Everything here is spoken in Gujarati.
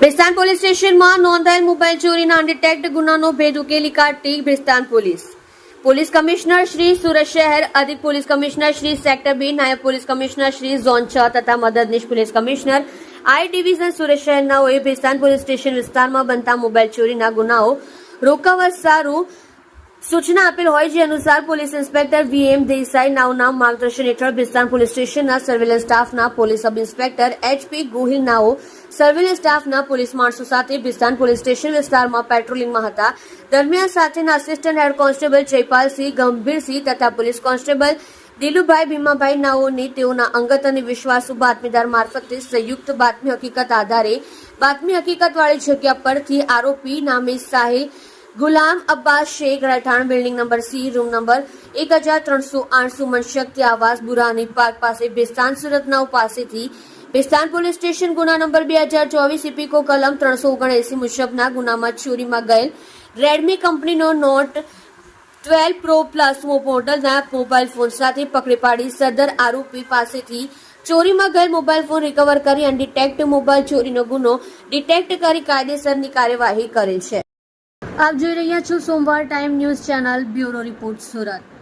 ભેસ્તાન પોલીસ સ્ટેશનમાં નોંધાયેલ મોબાઈલ ચોરીના અનડિટેક્ટ ગુનાનો ભેદ ઉકેલી કાઢતી ભેસ્તાન પોલીસ કમિશનર શ્રી સુરત શહેર, અધિક પોલીસ કમિશનર શ્રી સેક્ટર 2, નાયબ પોલીસ કમિશનર શ્રી ઝોન 6 તથા મદદનીશ police commissioner I division Surat શહેરનાઓએ ભેસ્તાન પોલીસ સ્ટેશન વિસ્તારમાં બનતા મોબાઈલ ચોરીના ગુનાઓ રોકવા સારું સૂચના આપેલ હોય, જે અનુસાર પોલીસ ઇન્સ્પેક્ટર વીએમ દેસાઈ નાઓના માર્ગદર્શન હેઠળ ભેસ્તાન પોલીસ સ્ટેશનના સર્વેલન્સ સ્ટાફના police sub inspector HP Gohil નાઓ સર્વેલન્સ સ્ટાફના પોલીસ માણસો સાથે ભેસ્તાન પોલીસ સ્ટેશન વિસ્તારમાં પેટ્રોલિંગમાં હતા. દરમિયાન સાથેના આસિસ્ટન્ટ હેડ કોન્સ્ટેબલ જયપાલસિંહ ગંભીરસિંહ તથા પોલીસ કોન્સ્ટેબલ દિલુભાઈ ભીમાભાઈ નાઓને તેઓના અંગત અને વિશ્વાસુ બાતમીદાર મારફતે સંયુક્ત બાતમી હકીકત આધારે બાતમી હકીકતવાળી જગ્યા પરથી આરોપી નામે સાહિલ ગુલામ અબ્બાસ શેખ રહેઠાણ building number C, room number 1308 Suman Shakti Awas Burani park પાસે ભેસ્તાન સુરત નાવ પાસેથી ભેસ્તાન પોલીસ સ્ટેશન ગુના નંબર 2024 ઇપીકો કલમ 379 મુજબના ગુનામાં ચોરીમાં ગયેલ રેડમી કંપનીનો નોટ 12 પ્રો પ્લસ મોડલના મોબાઈલ ફોન સાથે પકડી પાડી સદર આરોપી પાસેથી ચોરીમાં ગયેલ મોબાઈલ ફોન રિકવર કરી અનડિટેક્ટ મોબાઈલ ચોરીનો ગુનો ડિટેક્ટ કરી કાયદેસરની કાર્યવાહી કરેલ છે. આપ જોઈ રહ્યા છો સોમવાર time news channel, bureau report Surat.